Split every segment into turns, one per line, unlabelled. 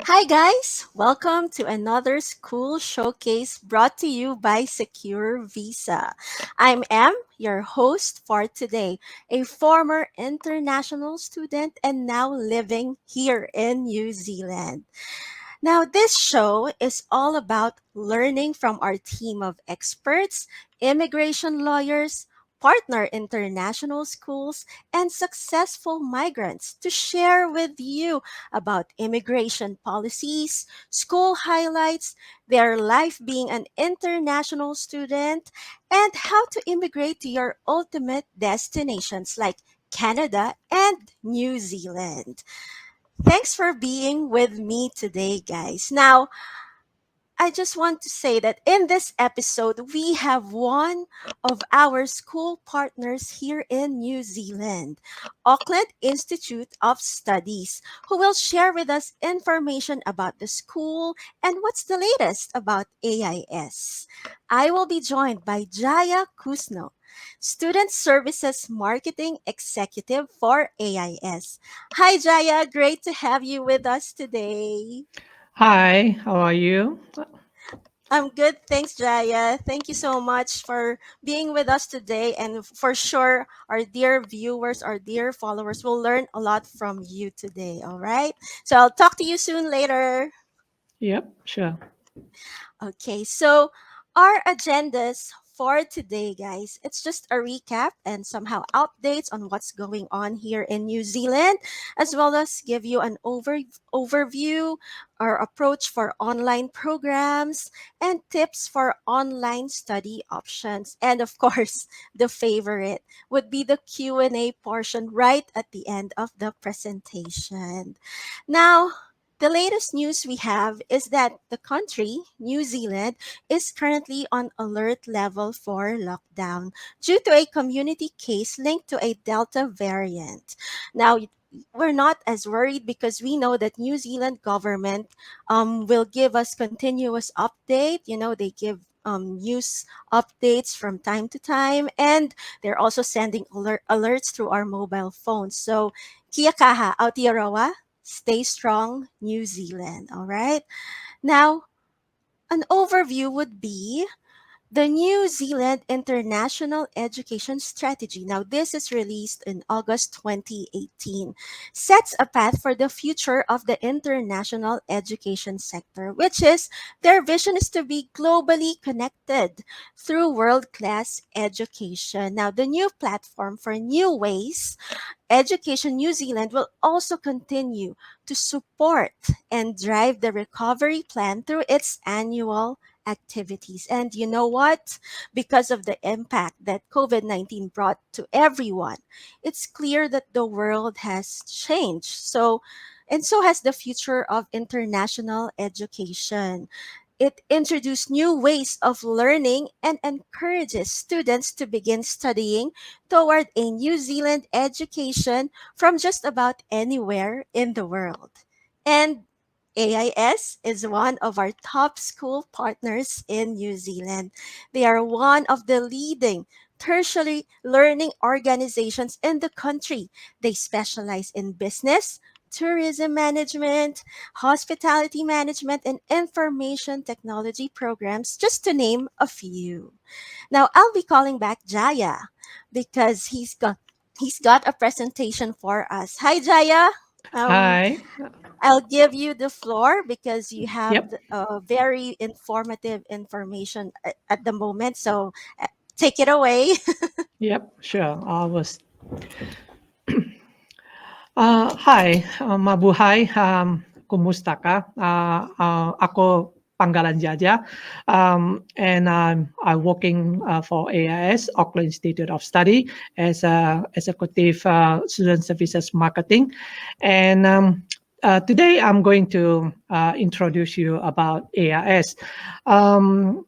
Hi, guys! Welcome to another school showcase brought to you by Secure Visa. I'm Em, your host for today, a former international student and now living here in New Zealand. Now, this show is all about learning from our team of experts, immigration lawyers, partner international schools, and successful migrants to share with you about immigration policies, school highlights, their life being an international student, and how to immigrate to your ultimate destinations like Canada and New Zealand. Thanks for being with me today, guys. Now, I just want to say that in this episode, we have one of our school partners here in New Zealand, Auckland Institute of Studies, who will share with us information about the school and what's the latest about AIS. I will be joined by Jaya Kusno, Student Services Marketing Executive for AIS. Hi, Jaya. Great to have you with us today.
Hi, how are you?
I'm good. Thanks, Jaya. Thank you so much for being with us today. And for sure, our dear viewers, our dear followers will learn a lot from you today. All right. So I'll talk to you soon later.
Yep, sure.
Okay, so our agendas for today, guys, it's just a recap and somehow updates on what's going on here in New Zealand, as well as give you an overview or approach for online programs and tips for online study options. And of course, the favorite would be the Q&A portion right at the end of the presentation. Now, the latest news we have is that the country, New Zealand, is currently on alert level for lockdown due to a community case linked to a Delta variant. Now, we're not as worried because we know that New Zealand government will give us continuous update. They give news updates from time to time, and they're also sending alerts through our mobile phones. So, kia kaha, Aotearoa, stay strong, New Zealand. All right. Now, an overview would be the New Zealand International Education Strategy. Now, this is released in August 2018, sets a path for the future of the international education sector, which is their vision is to be globally connected through world class education. Now, the new platform for new ways Education New Zealand will also continue to support and drive the recovery plan through its annual activities. And you know what? Because of the impact that COVID 19 brought to everyone, it's clear that the world has changed. And so has the future of international education. It introduced new ways of learning and encourages students to begin studying toward a New Zealand education from just about anywhere in the world. And AIS is one of our top school partners in New Zealand. They are one of the leading tertiary learning organizations in the country. They specialize in business, tourism management, hospitality management, and information technology programs, just to name a few. Now I'll be calling back Jaya because he's got a presentation for us. Hi Jaya. Um,
Hi.
I'll give you the floor because you have
Yep,
very informative information at the moment. So take it away.
yep, sure. Hi, mabuhay. Kumusta ka? Ako Panggalan Jaja, and I'm working for AIS, Auckland Institute of Study, as executive student services marketing, and today I'm going to introduce you about AIS. Um,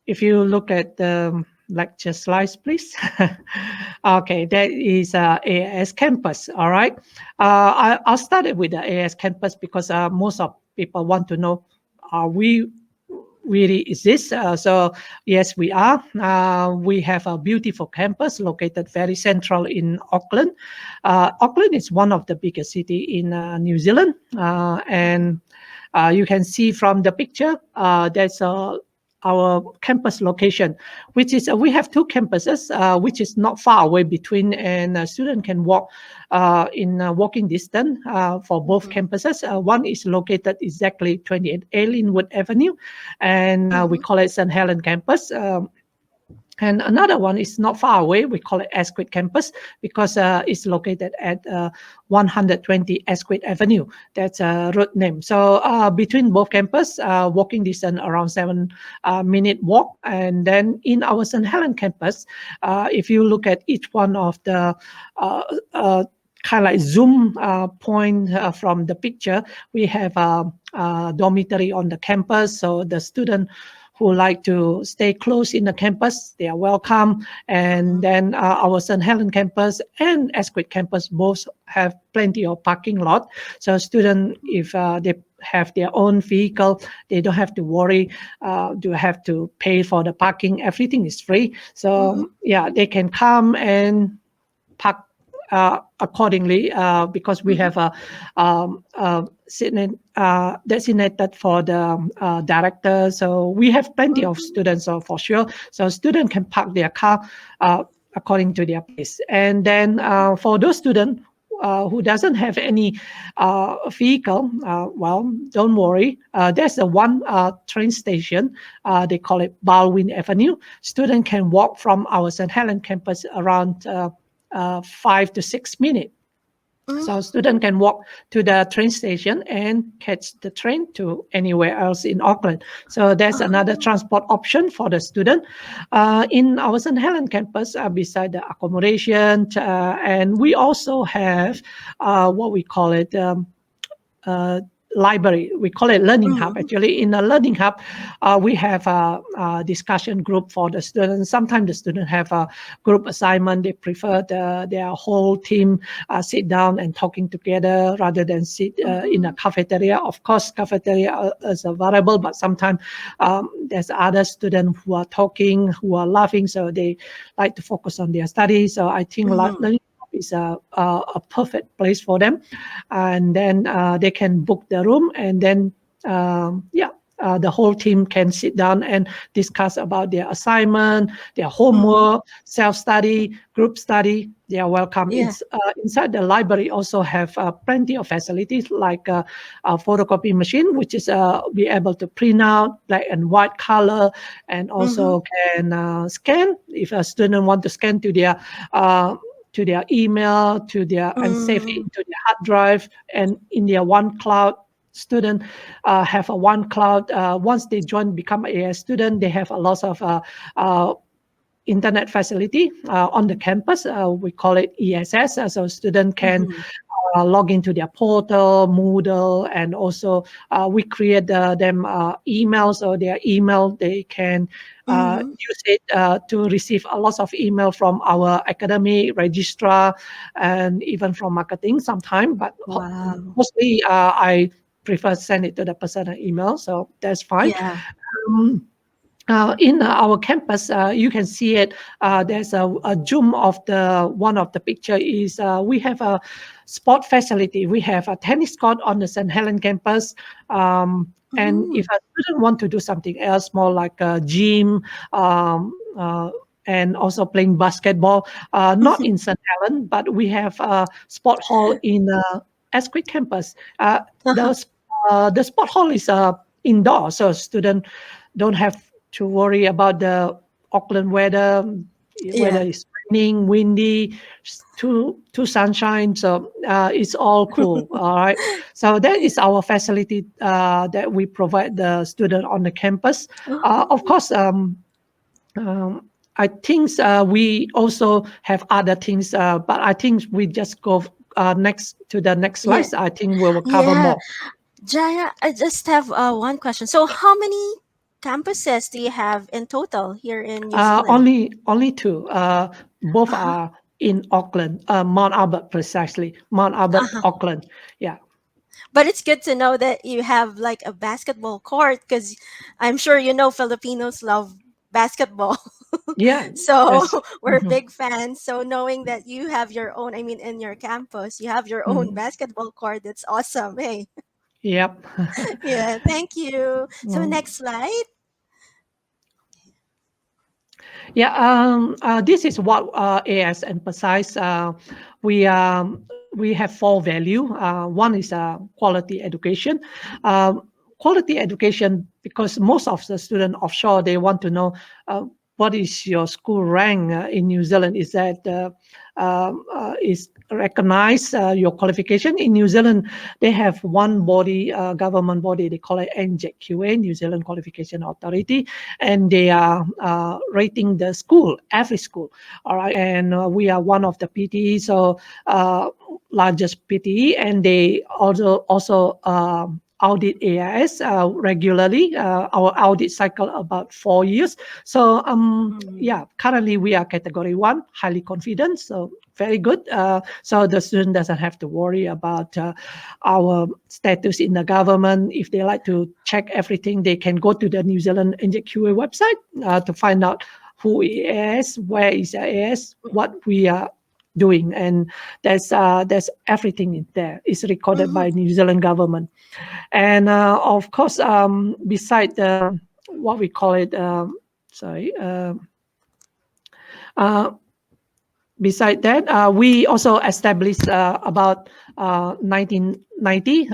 if you look at the lecture slides, please. Okay, that is AIS campus. All right. I'll start it with the AIS campus because most of people want to know, are we really exist? So yes, we are. We have a beautiful campus located very central in Auckland. Auckland is one of the biggest city in New Zealand, and You can see from the picture, there's our campus location, which is we have two campuses, which is not far away between, and a student can walk in walking distance for both
Mm-hmm.
campuses. One is located exactly 28A Linwood Avenue, and we
Mm-hmm.
call it St. Helen campus. And another one is not far away. We call it Esquid Campus because it's located at 120 Esquid Avenue. That's a road name. So between both campus, walking distance around 7 minute walk. And then in our St. Helen campus, if you look at each one of the uh, uh, kind of like zoom point from the picture, we have a dormitory on the campus. So the student who like to stay close in the campus, they are welcome. And then our St. Helen campus and Esquid campus both have plenty of parking lot. So students, if they have their own vehicle, they don't have to worry, do have to pay for the parking. Everything is free.
Mm-hmm.
So yeah, they can come and park accordingly because we
Mm-hmm.
have a designated for the director. So we have plenty of students for sure. So students can park their car according to their place. And then for those students who doesn't have any vehicle, well, don't worry. There's a one train station. They call it Baldwin Avenue. Students can walk from our St. Helen campus around 5 to 6 minutes. So
Mm-hmm.
student can walk to the train station and catch the train to anywhere else in Auckland. So that's another
Oh.
transport option for the student. In our St. Helen campus, beside the accommodation, and we also have what we call it uh, library. We call it Learning Hub.
Mm-hmm.
Actually, in a Learning Hub, we have a discussion group for the students. Sometimes the students have a group assignment. They prefer their whole team sit down and talking together rather than sit in a
Mm-hmm.
cafeteria. Of course, cafeteria is available, but sometimes there's other students who are talking, who are laughing, so they like to focus on their studies. So I think
Mm-hmm.
Learning Hub is a perfect place for them, and then they can book the room, and then yeah, the whole team can sit down and discuss about their assignment, their
Mm-hmm.
homework, self-study, group study. They are welcome.
Yeah.
Inside the library also have plenty of facilities like a photocopy machine, which is be able to print out black and white color, and
Mm-hmm.
also can scan if a student want to scan uh, to their email, to their and save it
Mm-hmm.
into their hard drive and in their one cloud. Student have a one cloud. Once they join, become a student, they have a lot of uh, internet facility on the campus. We call it ESS, so student can
Mm-hmm.
log into their portal, Moodle, and also we create them emails, or their email they can
Mm-hmm.
use it to receive a lot of email from our academic registrar and even from marketing sometime. But
Wow.
mostly I prefer send it to the personal email, so that's fine.
Yeah.
Um, in our campus, you can see it. There's a zoom of the one of the picture is we have a sport facility. We have a tennis court on the St. Helen campus. And
Mm-hmm.
if a student want to do something else, more like a gym, um, and also playing basketball, not in St. Helen, but we have a sport hall in Esquid campus.
Uh-huh.
The the sport hall is indoor, so student don't have to worry about the Auckland weather, whether
Yeah.
it's raining, windy, too sunshine. So it's all cool. All right. So that is our facility that we provide the student on the campus. Of
Oh.
course, um, I think we also have other things, but I think we just go next to the next
Yeah.
slide. I think we will cover
Yeah.
more.
Jaya, I just have one question. So, how many campuses do you have in total here in New Zealand?
Only two. Both
Uh-huh.
are in Auckland, Mount Albert precisely. Mount Albert,
Uh-huh.
Auckland. Yeah,
But it's good to know that you have like a basketball court because I'm sure you know Filipinos love basketball.
yeah.
So
That's
we're
mhm.
big fans. So knowing that you have your own, I mean, in your campus, you have your own
Mhm.
basketball court, that's awesome. Hey.
Yep.
Yeah, thank you. So
Mm.
next slide.
Yeah, this is what AS emphasize. We have four value. One is quality education. Quality education, because most of the students offshore, they want to know what is your school rank in New Zealand. Is that is recognize your qualification in New Zealand? They have one body, government body, they call it NZQA, New Zealand Qualification Authority, and they are rating the school, every school. All right, and we are one of the PTE, so largest PTE, and they also audit AIS regularly. Our audit cycle about 4 years. So
Mm-hmm.
yeah, currently we are category one, highly confident. So very good. So the student doesn't have to worry about our status in the government. If they like to check everything, they can go to the New Zealand NZQA website to find out who is, where is AS, what we are doing, and there's everything in there. It's recorded
Mm-hmm.
by New Zealand government, and of course, beside the what we call it, sorry. Uh, Beside that, we also established about 1990,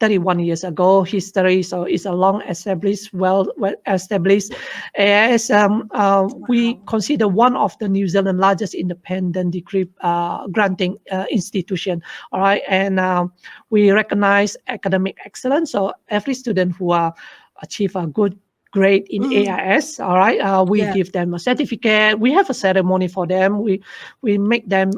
31 years ago, history. So it's a long established, well established. As we
Wow.
consider one of the New Zealand largest independent degree granting institution. All right, and we recognize academic excellence. So every student who achieve a good grade in
Mm-hmm.
AIS. All right, we
Yeah.
give them a certificate. We have a ceremony for them. We make them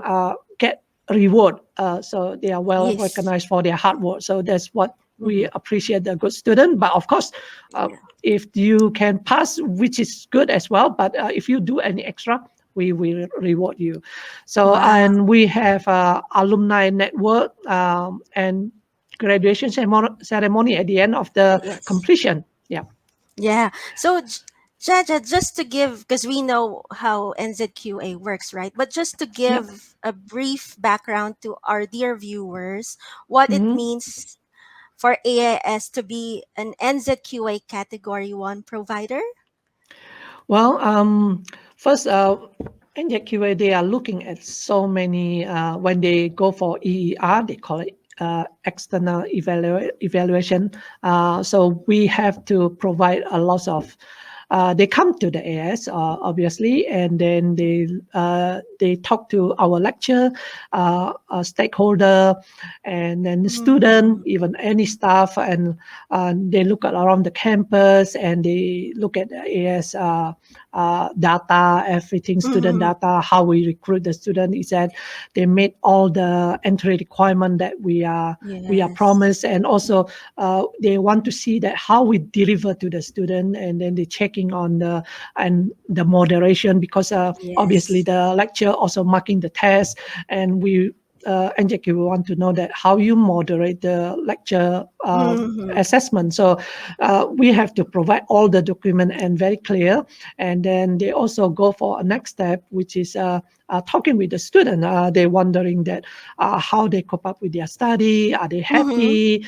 get reward, so they are well
Yes.
recognized for their hard work. So that's what we
Mm-hmm.
appreciate the good student. But of course, uh,
Yeah.
if you can pass, which is good as well. But if you do any extra, we will reward you. So
Wow.
and we have alumni network and graduation ceremony at the end of the
Yes.
completion. Yeah.
Yeah. So, Jaja, just to give, because we know how NZQA works, right? But just to
Yeah.
give a brief background to our dear viewers, what it
Hmm.
means for AIS to be an NZQA Category 1 provider.
Well, first, NZQA, they are looking at so many, when they go for EER, they call it external evaluation. So we have to provide a lot of, they come to the AS, obviously, and then they talk to our lecturer, stakeholder, and then the student,
Mm-hmm.
even any staff, and they look at around the campus, and they look at the AS data, everything, student
Mm-hmm.
data, how we recruit the student. Is that they made all the entry requirement that we are
Yes.
promised, and also they want to see that how we deliver to the student, and then they checking on the moderation, because obviously
Yes.
the lecture also marking the test, and we NJQ, we want to know that how you moderate the lecture
Mm-hmm.
assessment. So we have to provide all the document and very clear, and then they also go for a next step, which is talking with the student. They're wondering that how they cope up with their study. Are they
Mm-hmm.
happy?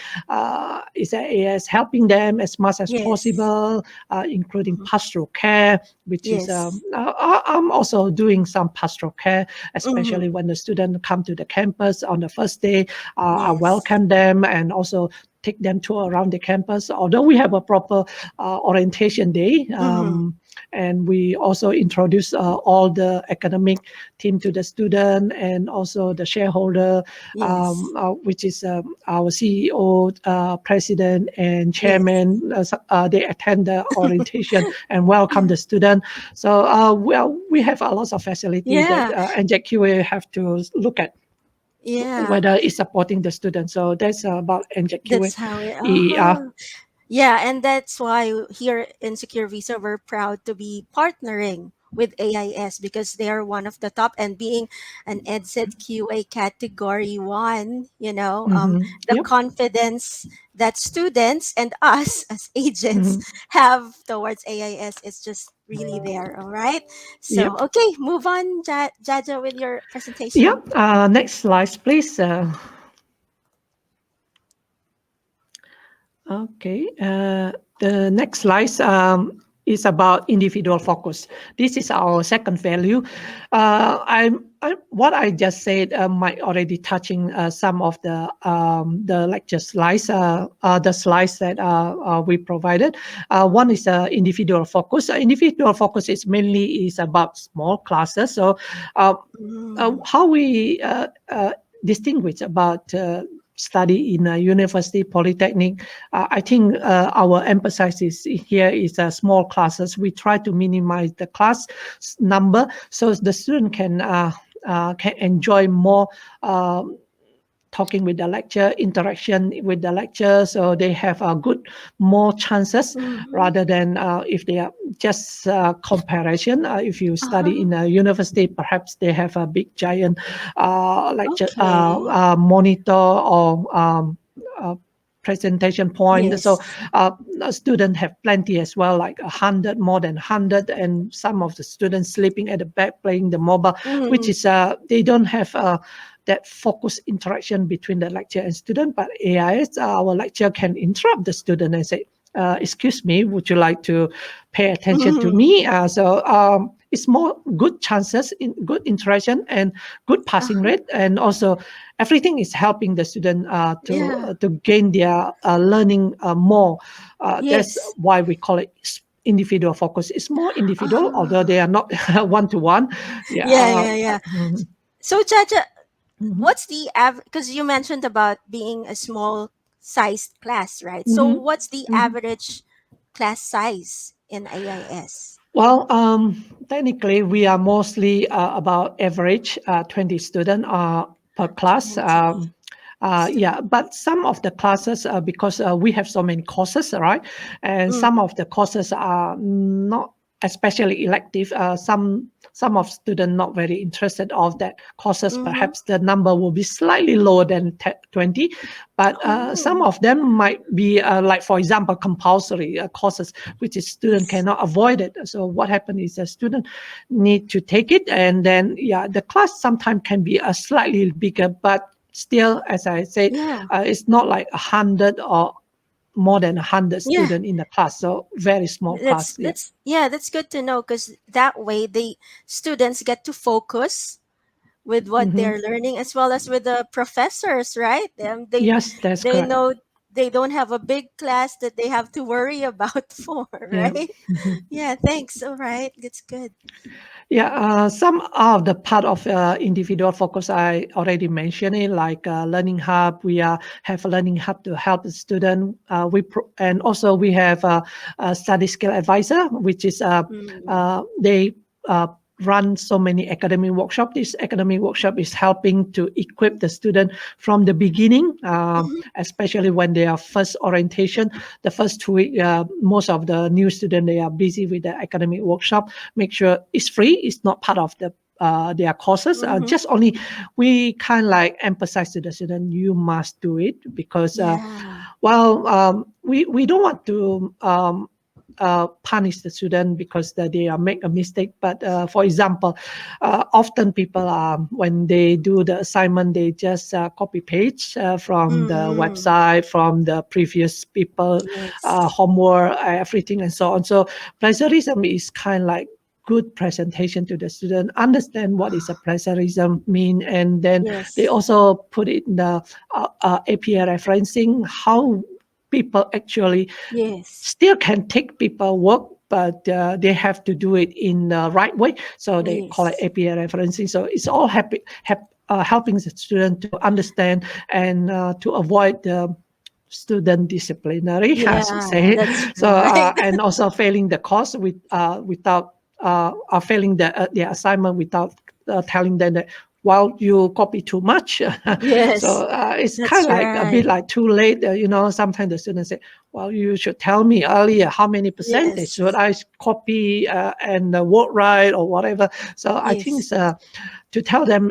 Is the AS helping them as much as
Yes.
possible, including
Mhm.
pastoral care, which is
Yes.
I'm also doing some pastoral care, especially
Mm-hmm.
when the student come to the campus on the first day. I
Yes.
welcome them and also take them to around the campus. Although we have a proper orientation day,
Mm-hmm.
and we also introduce all the academic team to the student, and also the shareholder,
Yes.
which is our CEO, president, and
Yes.
chairman. They attend the orientation and welcome the student. So we have a lot of facility that
Yeah.
NZQA have to look at
Yeah.
whether it's supporting the student. So that's about NZQA
That's how it.
EER.
Uh-huh. Yeah, and that's why here in Secure Visa we're proud to be partnering with AIS because they are one of the top, and being an NZQA Category 1, the
Yep.
confidence that students and us as agents
Hmm.
have towards AIS is just really there. All right. So,
Yep.
okay, move on, Jaja, with your presentation.
Yep. Next slide, please. Okay. The next slide is about individual focus. This is our second value. What I just said might already touching some of the lecture slides, the slides that we provided. One is individual focus. Individual focus is mainly is about small classes. So, uh,
Mm.
how we distinguish about study in a university polytechnic. I think our emphasis here is small classes. We try to minimize the class number so the student can enjoy more talking with the lecture, interaction with the lecture, so they have a good more chances
Mm-hmm.
rather than if they are just comparison. If you study
Uh-huh.
in a university, perhaps they have a big giant lecture
Okay.
monitor or uh, presentation point. So
Yes.
a student have plenty as well, like 100, more than 100, and some of the students sleeping at the back playing the mobile, which
Mm.
is they don't have that focused interaction between the lecturer and student. But AIS, our lecturer can interrupt the student and say, excuse me, would you like to pay attention to
Mm.
me? It's more good chances in good interaction and good passing
Uh-huh.
rate, and also everything is helping the student
Yeah.
to gain their learning more. That's
Yes.
why we call it individual focus. It's more individual, although
Uh-huh.
they are not one to one. Yeah.
Yeah, yeah, yeah.
Mhm,
So, Jaja,
mhm,
what's the average? Because you mentioned about being a small sized class, right? So,
mhm,
what's the
mhm.
average class size in AIS?
Well, technically, we are mostly about average 20 student per class.
20
Yeah,
students.
but some of the classes, because we have so many courses, right? And some
Mm.
of the courses are not especially elective. Some of students not very interested of that courses.
Mm-hmm.
Perhaps the number will be slightly lower than 20, but some
Oh,
of them might be like, for example, compulsory courses, which is student
yes.
cannot avoid it. So what happens is a student need to take it, and then yeah, the class sometimes can be a slightly bigger, but still, as I said,
Yeah.
it's not like 100 or more than 100
Yeah.
students in the class. So very small class. Yeah.
That's good to know because that way the students get to focus with what
Hmm.
they're learning as well as with the professors, right?
Yes, that's
They
correct.
know they don't have a big class that they have to worry about for,
Yeah.
right? Yeah, thanks. All right, that's good.
Yeah, some of the part of individual focus I already mentioned it, like Learning Hub. We have a Learning Hub to help the student. And also we have a study skill advisor, which is
Mm.
they run so many academic workshop. This academic workshop is helping to equip the student from the beginning,
Mhm.
especially when they are first orientation. The first 2 weeks, most of the new student they are busy with the academic workshop. Make sure it's free. It's not part of their courses.
Mhm.
Just only we kind of like emphasize to the student you must do it because
Yeah.
we don't want to punish the student because they are make a mistake. But for example, often people when they do the assignment, they just copy page from the
Mm-mm.
website, from the previous people
Yes.
homework, everything, and so on. So plagiarism is kind of like good presentation to the student, understand what is a plagiarism mean, and then they
Yes.
also put it in the APA referencing how people actually
Yes.
still can take people work, but they have to do it in the right way. So they call it
Yes.
APA referencing. So it's all helping the student to understand and to avoid the student disciplinary, I should
Yeah,
say.
that's
So
right.
and also failing the course without failing the assignment without telling them that well you copy too much. So
Yes,
it's kind
that's
of like a bit
right.
like too late. Sometimes the students say, well, you should tell me earlier how many percentage should
Yes.
I copy and work right or whatever. So I think
Yes.
it's, to tell them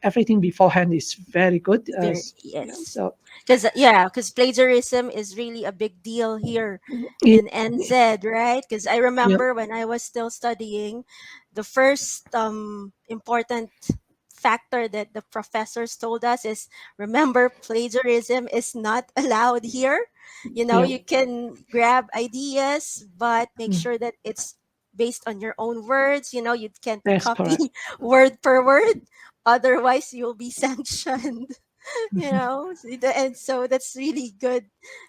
everything beforehand is very good.
Very
Yeah,
yes.
so
Because plagiarism is really a big deal here
yeah,
in NZ, right? Because I
yeah.
remember when I was still studying, the first important factor that the professors told us is, remember, plagiarism is not allowed here.
Yeah,
You can grab ideas, but make
mm,
sure that it's based on your own words. You can't
that's
copy
correct.
word per word, otherwise you'll be sanctioned. And so that's really good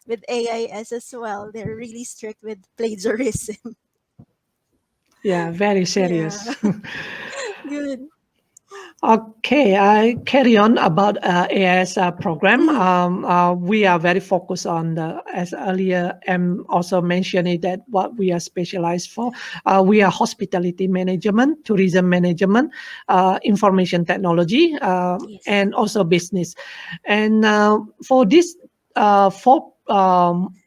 with AIS as well. They're really strict with plagiarism.
Yeah, very
Yeah.
serious.
Good.
Okay, I carry on about AS program.
Mm.
We are very focused on the, as earlier also mentioned it, that what we are specialized for. We are hospitality management, tourism management, information technology,
Yes.
and also business. And for this four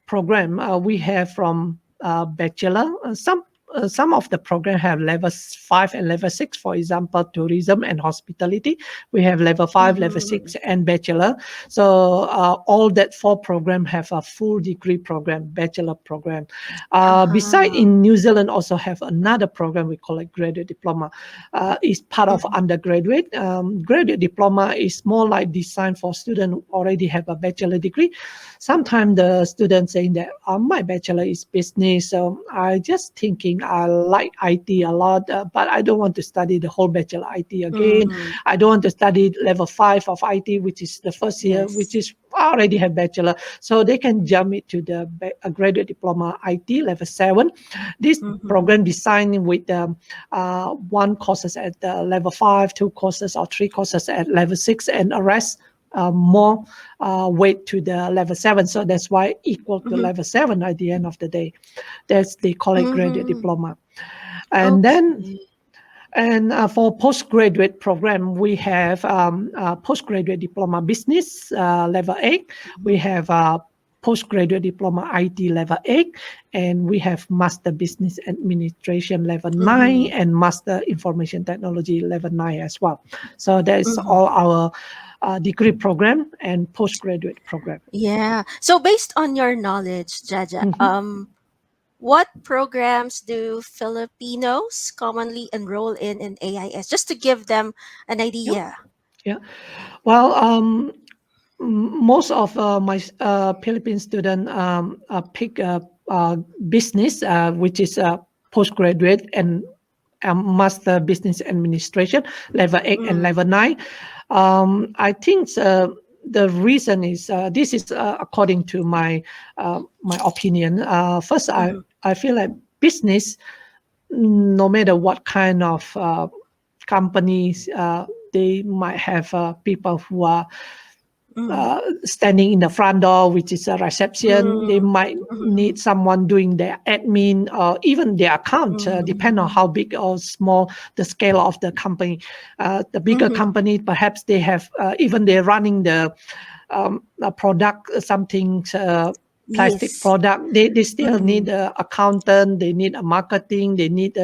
program, we have from bachelor, some of the program have level 5 and level 6. For example, tourism and hospitality, we have level 5, level
Mm-hmm.
6, and bachelor. So all that four program have a full degree program, bachelor program. Beside,
Uh-huh.
in New Zealand also have another program we call it graduate diploma. Is part of
Mm-hmm.
undergraduate. Graduate diploma is more like designed for students who already have a bachelor degree. Sometimes the students saying that my bachelor is business, so I just thinking I like IT a lot, but I don't want to study the whole bachelor IT again.
Mm-hmm.
I don't want to study level 5 of IT, which is the first year, which
Yes.
is already have bachelor, so they can jump it to the graduate diploma IT level 7. This
Mm-hmm.
program designed with one courses at level 5, two courses or three courses at level 6, and the rest more weight to the level 7. So that's why equal to
Mm-hmm.
level 7 at the end of the day. That's they call it graduate
Mm-hmm.
diploma. And then
Okay.
and for postgraduate program, we have postgraduate diploma business level 8. We
Mm-hmm.
have postgraduate diploma IT level 8, and we have master business administration level 9
Mm-hmm.
and master information technology level 9 as well. So that is all
Mm-hmm.
our degree program and postgraduate program.
Yeah. So based on your knowledge, Jaja,
Mhm.
what programs do Filipinos commonly enroll in AIS? Just to give them an
Yep.
idea.
Yeah. Well, most of my Philippine student pick business, which is postgraduate and master business administration level 8 and
Mm.
level 9. I think the reason is this is according to my opinion. First,
Mm-hmm.
I feel like business, no matter what kind of companies, they might have people who are
Mm.
standing in the front door, which is a reception. They
Mm.
might
Mm-hmm.
need someone doing their admin or even their account, depend on
Mm-hmm.
how big or small the scale of the company. The bigger
Mm-hmm.
company, perhaps they have even they're running the a product, something plastic
Yes.
product. They still
Mm-hmm.
need a accountant. They need a marketing. They need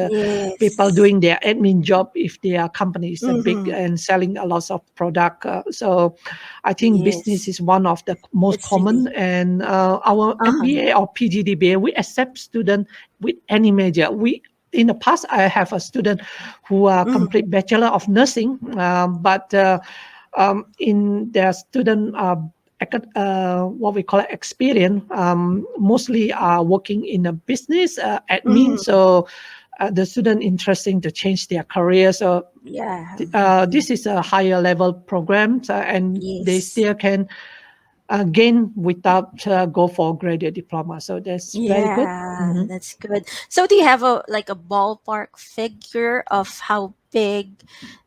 people
Yes.
doing their admin job if their company is big
Mm-hmm.
and selling a lot of product. So I think business
Yes.
is one of the most
It's
common.
really.
And our
Uh-huh.
MBA or PGDBA, we accept students with any major. We in the past, I have a student who
Mm-hmm.
complete Bachelor of Nursing, but in their student what we call experience, mostly are working in a business admin.
Mm-hmm.
So the student interesting to change their career. So
Yeah. Mm-hmm.
this is a higher level program, and they
Yes.
still can gain without go for graduate diploma. So that's very good.
Yeah,
Mhm.
that's good. So do you have a ballpark figure of how big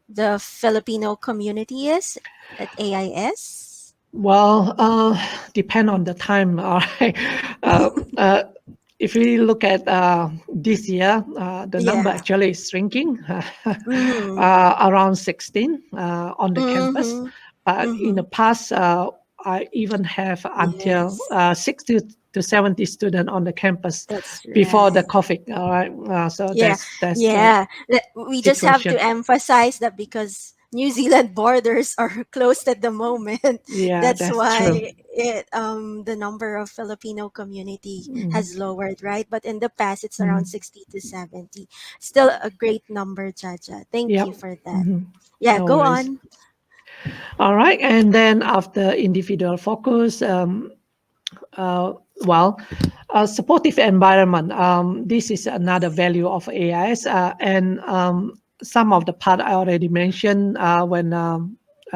the Filipino community is at AIS?
Well, depend on the time. All right. Uh, uh, if we look at this year, the number
Yeah.
actually is shrinking,
Mm-hmm.
around 16 on the campus.
Mm-hmm.
But in
Mm-hmm.
the past, I even have until
Yes,
60 to 70 students on the campus
that's
before the
right.
COVID. All right. So
Yeah,
that's the
yeah. We just have to
situation.
emphasize that because New Zealand borders are closed at the moment.
Yeah,
That's
that's true.
why the number of Filipino community
Mhm.
has lowered, right? But in the past, it's around
Mhm.
60 to 70. Still a great number, Jaja. Thank
Yep.
you for that.
Mhm.
Yeah,
No
go
worries.
on.
All right, and then after individual focus, uh, well, a supportive environment. This is another value of AIS, and some of the part I already mentioned when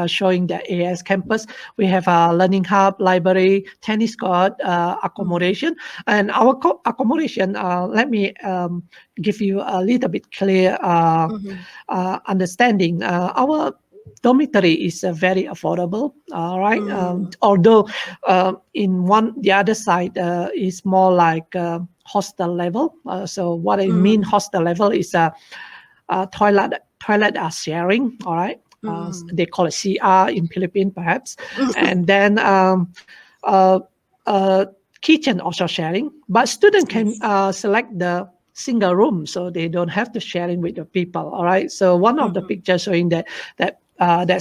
showing the AIS campus. We have a learning hub, library, tennis court,
Mm-hmm.
accommodation, and our accommodation. Let me give you a little bit clear
Mm-hmm.
understanding. Our dormitory is very affordable. All right,
Mm-hmm.
although in the other side is more like hostel level. So what I mean
Mm-hmm.
hostel level is toilet are sharing. All right,
Mm-hmm.
they call it CR in Philippines perhaps, and then uh, uh, kitchen also sharing. But student can
Yes.
select the single room, so they don't have to sharing with the people. All right. So one of the
Mm-hmm.
pictures showing that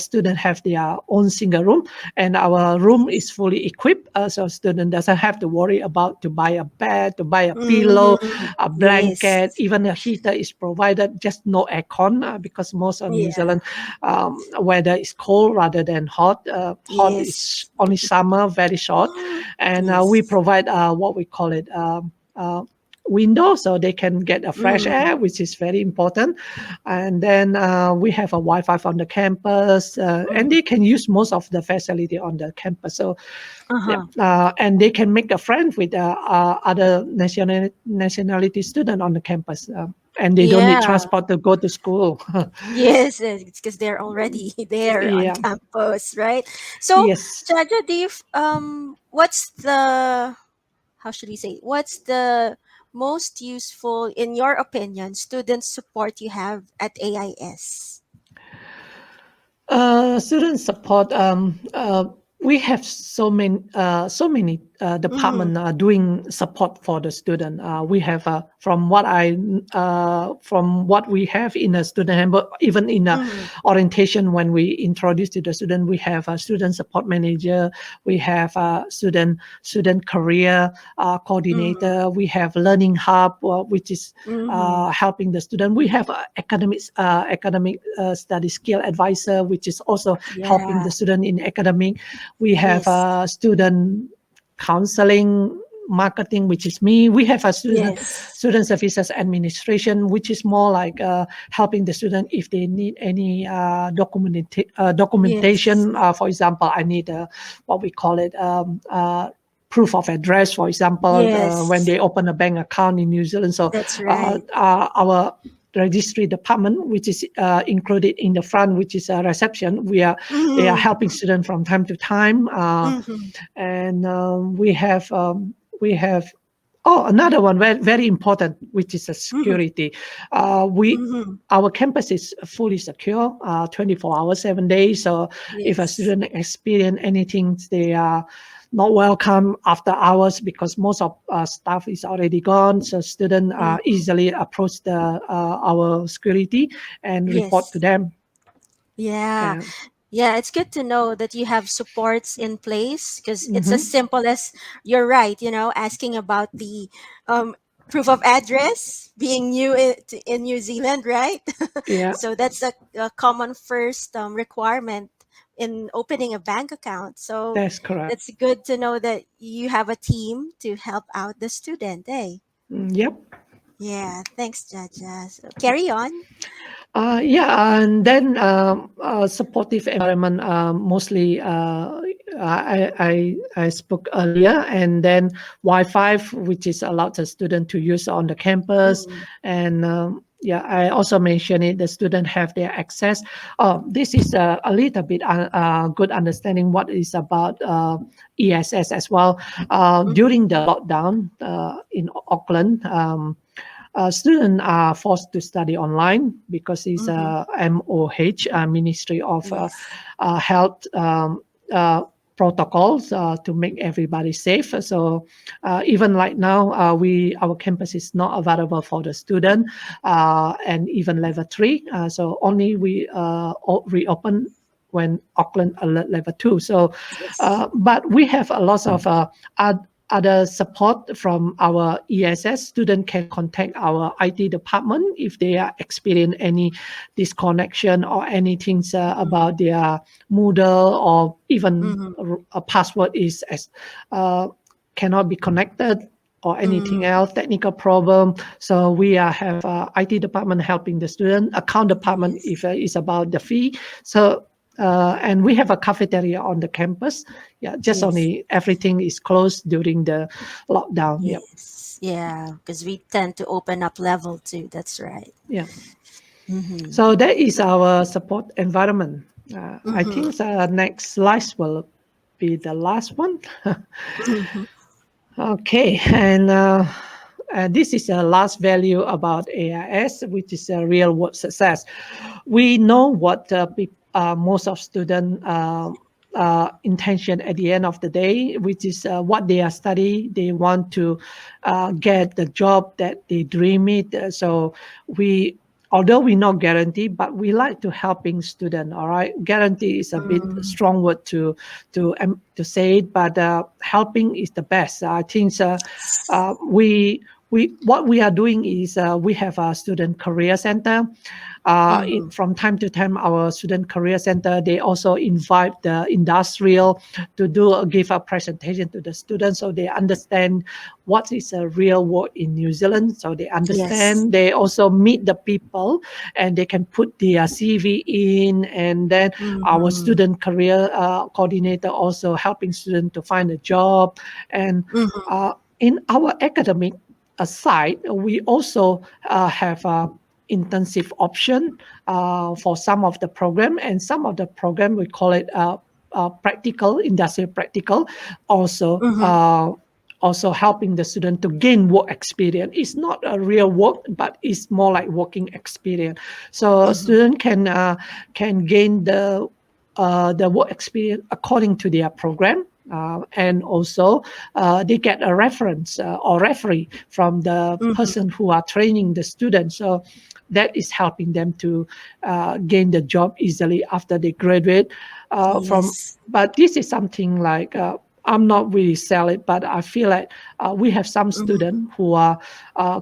student have their own single room, and our room is fully equipped, so student doesn't have to worry about to buy a bed, to buy a pillow,
Mm-hmm.
a
Yes.
blanket, even a heater is provided, just no aircon, because most of New
Yeah.
Zealand weather is cold rather than hot. Hot is
Yes.
only summer, very short, and we
Yes.
provide what we call it. Window so they can get a fresh
Mm-hmm.
air, which is very important. And then we have a Wi-Fi on the campus, and they
Mm-hmm.
can use most of the facility on the campus. So yeah,
Uh-huh.
and they can make a friend with other nationality student on the campus, and they don't need
Yeah.
transport to go to school.
Yes, it's because they're already there on
Yeah.
campus, right? So,
Yes.
Jaja, what's the, how should we say, what's the most useful, in your opinion, student support you have at AIS?
Student support. We have so many
Mm-hmm.
department doing support for the student. We have from what we have in a student handbook, even in a
Mm-hmm.
orientation when we introduce to the student, we have a student support manager. We have a student career
Mm-hmm.
coordinator. We have learning hub, which is
Mm-hmm.
helping the student. We have academic study skill advisor, which is also helping
Yeah.
the student in academic. We have
Yes.
student counseling marketing, which is me. We have a
Yes.
student services administration, which is more like helping the student if they need any
Yes.
documentation. For example, I need what we call it proof of address, for example, when
Yes.
they open a bank account in New Zealand. So
That's right.
our registry department, which is included in the front, which is a reception. They are
Mm-hmm.
helping students from time to time,
Mm-hmm.
and we have. Oh, another one very, very important, which is a
Mm-hmm.
security. We
Mm-hmm.
Our campus is fully secure, 24 hours, 7 days. So if a
Yes.
student experience anything, they are not welcome after hours because most of staff is already gone. So students
Mm-hmm.
easily approach our security and report to
Yes.
them.
Yeah.
Uh,
Yeah, it's good to know that you have supports in place because it's as
mhm.
simple as, you're right, asking about the um, proof of address, being new in New Zealand, right?
Yeah,
So that's a common first requirement in opening a bank account. So
that's correct.
that's good to know that you have a team to help out the student, eh?
Yep.
Yeah, thanks, Jaja. So carry on.
Yeah, and then supportive environment. Mostly, I spoke earlier, and then Wi-Fi, which is allowed the student to use on the campus,
Mm-hmm.
and yeah, I also mentioned it. The student have their access. This is a little bit good understanding what is about ESS as well.
Mm-hmm.
During the lockdown in Auckland. Students are forced to study online because it's
Mm-hmm.
MOH, Ministry of
Yes.
Health. protocols to make everybody safe. So even right now, our campus is not available for the student, and even level 3. So only we reopen when Auckland alert level 2. So,
Yes.
but we have a lot of other support from our ESS. Student can contact our IT department if they are experiencing any disconnection or anything
Mm-hmm.
about their Moodle, or even
Mm-hmm.
a password is cannot be connected, or anything
Mm-hmm.
else, technical problem. So we have IT department helping the student, account department
Yes.
if it's about the fee. So and we have a cafeteria on the campus. Yeah, just
Yes.
only everything is closed during the lockdown. Yep.
Yes. Yeah. Because we tend to open up level 2. That's right.
Yeah.
Mm-hmm.
So that is our support environment. I
Mm-hmm.
think the next slide will be the last one.
Mm-hmm.
Okay, and this is the last value about AIS, which is a real world success. We know what most of student intention at the end of the day, which is what they are studying. They want to get the job that they dream it. So we, although we not guarantee, but we like to helping student. All right, guarantee is a bit
Mm-hmm.
strong word to say it, but helping is the best. I think we what we are doing is we have a student career center.
Mm-hmm.
From time to time, our student career center, they also invite the industrial to give a presentation to the students, so they understand what is a real world in New Zealand. So they
Yes.
understand. They also meet the people, and they can put their CV in. And then our
Mm-hmm.
student career coordinator also helping students to find a job. And
Mm-hmm.
in our academic side, we also have a intensive option for some of the program, and some of the program we call it practical, industrial practical, also
Mm-hmm.
also helping the student to gain work experience. It's not a real work, but it's more like working experience. So a
Mm-hmm.
student can gain the work experience according to their program, and also they get a reference or referee from the
Mm-hmm.
person who are training the student. So that is helping them to gain the job easily after they graduate from.
Yes.
But this is something like I'm not really sell it, but I feel like we have some
Mm-hmm.
students who are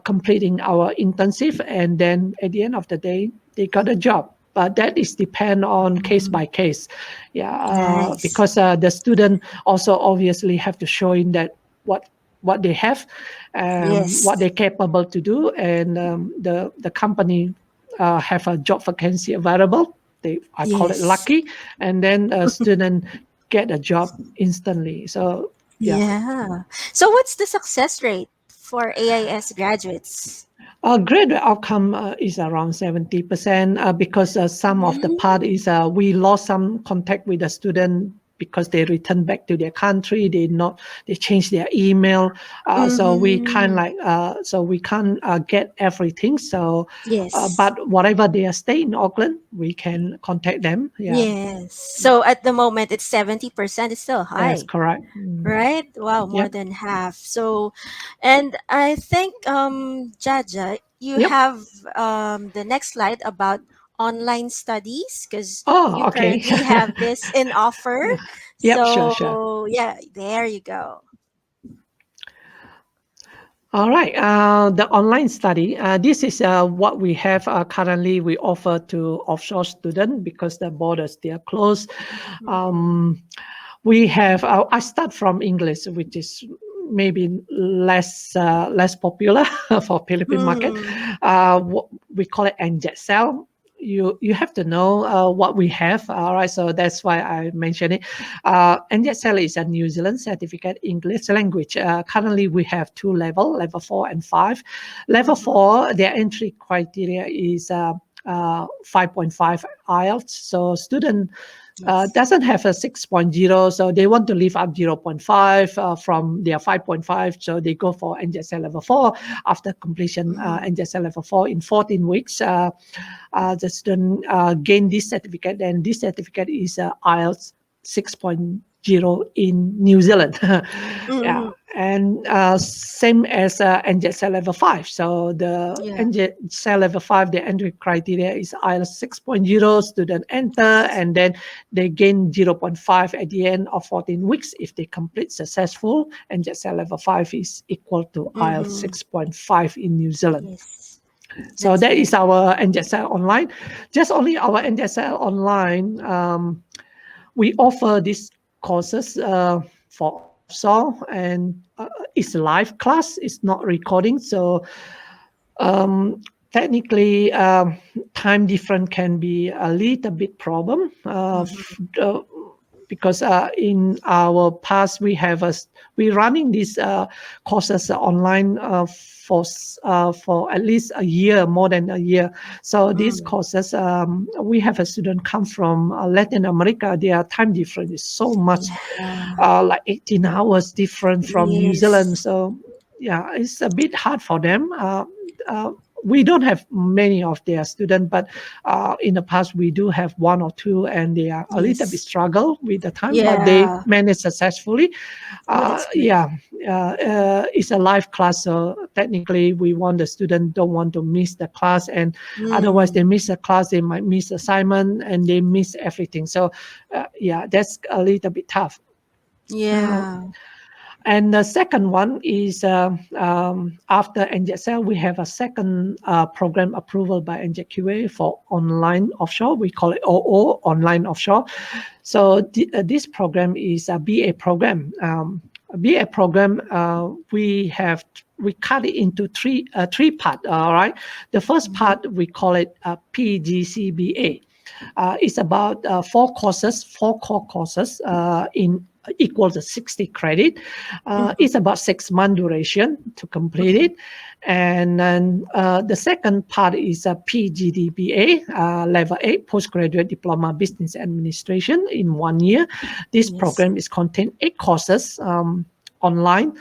completing our intensive, and then at the end of the day, they got a job. But that is depend on case
Mm-hmm.
by case. Yeah,
Nice.
because the student also obviously have to show in that what they have, what
Yes.
they're capable to do, and the company have a job vacancy available. I call it
Yes.
lucky, and then a student get a job instantly. So yeah.
Yeah. So what's the success rate for AIS graduates?
Grade outcome is around 70% because some of the part
Mm.
is we lost some contact with the student because they return back to their country. They change their email. So we kind
Mm-hmm.
like so we can't get everything. So,
Yes.
but whatever they are staying in Auckland, we can contact them. Yeah,
Yes. So at the moment it's 70%. It's still
that's
high,
correct. Mm.
right? Wow, more
Yep.
than half. So, and I think Jaja, you
Yep.
have the next slide about online studies because
Oh,
you
okay.
currently have this in offer.
Yep. Sure. Sure.
So, yeah, there you go.
All right. The online study. This is what we have currently. We offer to offshore students because the borders they are closed.
Mm-hmm.
Um, we have. I start from English, which is maybe less popular for Philippine market.
Mm-hmm.
We call it NZCL. You have to know what we have. All right, so that's why I mentioned it. NZCL is a New Zealand certificate English language. Currently, we have two level 4 and 5. Level
Mm-hmm.
4, their entry criteria is 5.5 IELTS. So student
Yes.
doesn't have a 6.0, so they want to lift up zero point 0.5 from their 5.5, so they go for NZL level 4. After completion
Mm-hmm.
NZL level 4 in 14 weeks, the student gain this certificate, and this certificate is IELTS 6.0. in New Zealand. Yeah,
Mm-hmm.
and same as NZQA level 5. So the
Yeah.
NZQA level 5, the entry criteria is IELTS 6.0, student enter, and then they gain zero point 0.5 at the end of 14 weeks if they complete successful. NZQA level 5 is equal to IELTS
Mm-hmm.
6.5 in New Zealand.
Yes.
So
That's
that
right.
is our NZQA online. Just only our NZQA online. We offer these courses for offshore, and it's live class. It's not recording, so um, technically time difference can be a little bit problem
Mm-hmm.
because in our past we running these courses online for at least a year, more than a year. So these
Mm.
courses, we have a student come from Latin America. Their time difference is so much,
Yeah.
like 18 hours different from New Zealand.
Yes.
So yeah, it's a bit hard for them. Uh, we don't have many of their students, but in the past we do have one or two, and they are a little bit
Yes.
struggle with the time, but they
Yeah.
manage successfully.
Oh, that's good.
Yeah, it's a live class, so technically we want the student don't want to miss the class, and otherwise
Mm.
they miss the class, they might miss assignment, and they miss everything. So yeah, that's a little bit tough. Uh,
Yeah.
and the second one is after NZQA, we have a second program approval by NZQA for online offshore. We call it OO, online offshore. So this program is a BA program. A BA program, we cut it into three parts. All right. The first
Mm-hmm.
part we call it PGCBA. It's about four core courses in equal to 60 credit.
Mm-hmm.
It's about 6 month duration to complete
Mm-hmm.
it. And then the second part is a PGDBA, level 8, postgraduate diploma business administration in 1 year. This
Yes.
program is contain 8 courses online.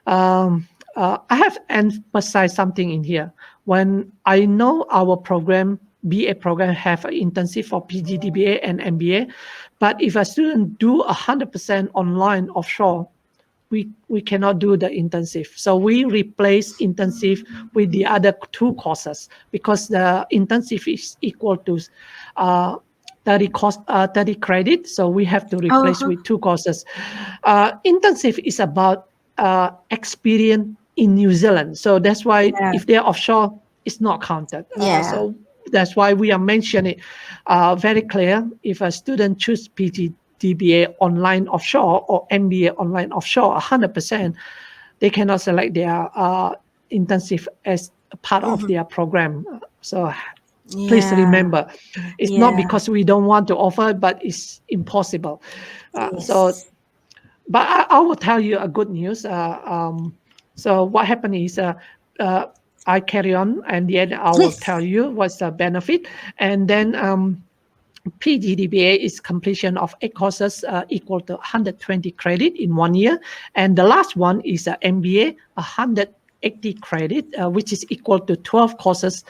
I have emphasized something in here. When I know our program, BA program, have an intensive for PGDBA and MBA, but if a student do 100% online offshore, we cannot do the intensive. So we replace intensive with the other 2 courses because the intensive is equal to uh, 30 credit. So we have to replace
Uh-huh.
with 2 courses. Intensive is about experience in New Zealand. So that's why
Yeah.
if they're offshore, it's not counted.
Yeah.
So that's why we are mentioning very clear. If a student choose PGDBA online offshore or MBA online offshore, 100%, they cannot select their intensive as a part of
Mm-hmm.
their program. So please
Yeah.
remember, it's not
Yeah.
because we don't want to offer, but it's impossible. So
Yes.
but I will tell you a good news. So what happened is uh, I carry on, and then I will tell
Yes.
you what's the benefit. And then PGDBA is completion of 8 courses equal to 120 credit in 1 year. And the last one is MBA, 180 credit, which is equal to 12 courses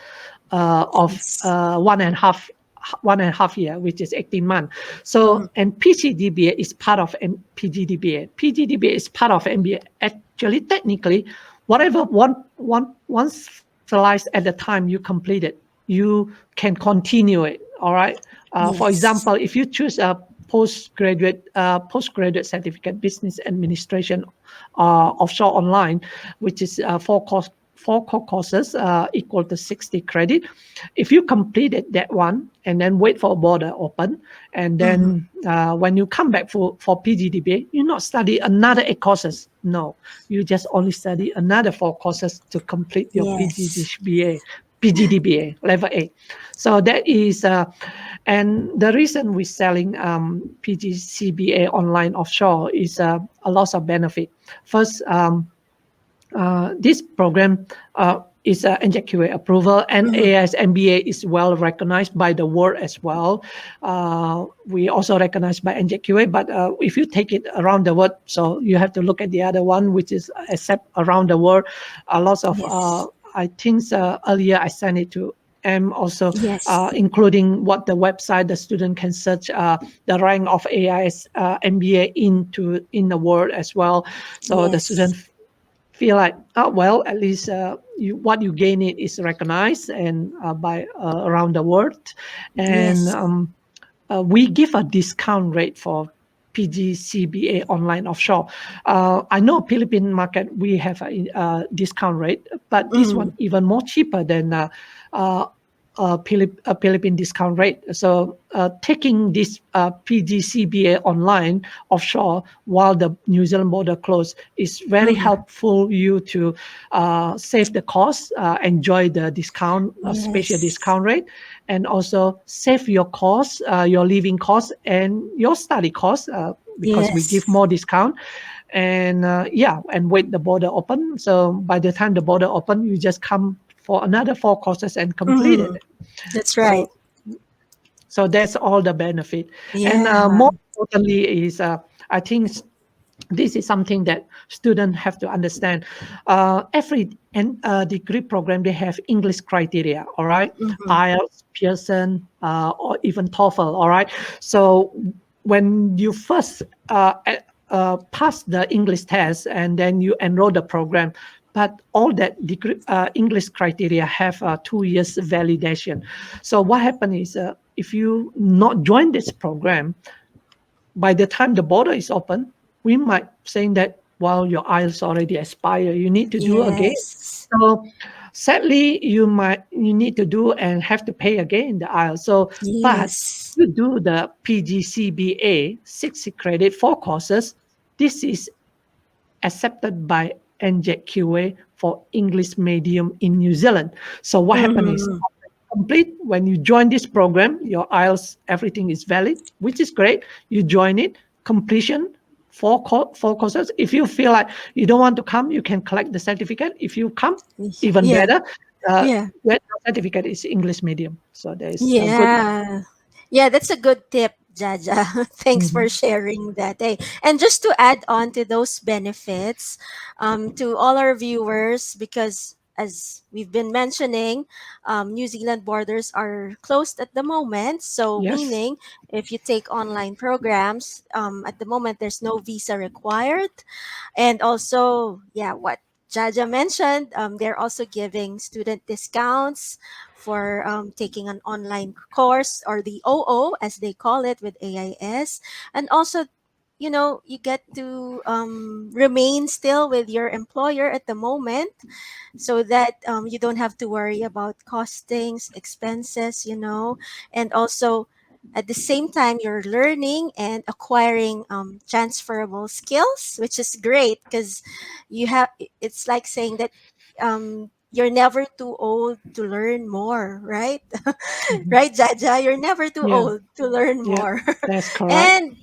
of
Yes.
1.5 year, which is 18 months.
Mm-hmm.
So, and PGDBA is part of PGDBA. PGDBA is part of MBA. Actually, technically, whatever once finalized at the time you complete it, you can continue it. All right. For
Yes.
example, if you choose a postgraduate certificate business administration offshore online, which is 4 core courses equal to 60 credit. If you completed that one and then wait for a border open, and
Mm-hmm.
then when you come back for PGDBA, you not study another 8 courses. No, you just only study another 4 courses to complete your
Yes.
PGDBA level 8. So that is, and the reason we're selling PGCBA online offshore is a lot of benefit. First, this program is NZQA approval, and
Mm-hmm.
AIS MBA is well recognized by the world as well. We also recognized by NZQA, but if you take it around the world, so you have to look at the other one, which is accept around the world. A lot of,
Yes.
I think earlier I sent it to and also
Yes.
including what the website the student can search the rank of AI's MBA in the world as well. So the
Yes.
student feel like, oh well, at least what you gain it is recognized and by around the world, and
Yes.
we give a discount rate for PGCBA online offshore. I know Philippine market we have a discount rate, but this one
Mm.
even more cheaper than uh, a Philippine discount rate. So taking this PGCBA online offshore while the New Zealand border closed is very
Mm.
helpful you to save the cost, enjoy the discount, special
Yes.
discount rate, and also save your costs, your living costs, and your study costs because we give
Yes.
more discount. And yeah, and wait the border open. So by the time the border open, you just come for another 4 courses and complete
Mm.
it.
That's right.
So that's all the benefit. And
Yeah.
more importantly is I think this is something that students have to understand. Every degree program they have English criteria, all right,
Mm-hmm.
IELTS, Pearson, or even TOEFL, all right. So when you first pass the English test and then you enroll the program, but all that degree, English criteria have 2 years validation. So what happens is if you not join this program, by the time the border is open, we might saying that while your IELTS already expired, you need to do again.
Yes.
So sadly, you need to do and have to pay again the IELTS. So, but
Yes.
you do the PGCBA 60 credit 4 courses. This is accepted by NZQA for English medium in New Zealand. So what happened is
Mm-hmm.
complete when you join this program, your IELTS everything is valid, which is great. You join it, completion. 4 courses. If you feel like you don't want to come, you can collect the certificate. If you come, even
Yeah.
better. Uh,
Yeah.
the certificate is English medium, so there is a good.
Yeah. Yeah, that's a good tip, Jaja. Thanks for
Mhm.
sharing that. Hey, and just to add on to those benefits, to all our viewers, because as we've been mentioning, New Zealand borders are closed at the moment. So,
Yes.
meaning if you take online programs, at the moment there's no visa required. And also, yeah, what Jaja mentioned, they're also giving student discounts for taking an online course, or the OO as they call it with AIS. And also, you get to remain still with your employer at the moment, so that you don't have to worry about costings, expenses, and also at the same time you're learning and acquiring transferable skills, which is great because it's like saying that you're never too old to learn more, right?
Mhm.
Right, Jaja? You're never too
Yeah.
old to learn
Yeah.
more.
That's correct.
And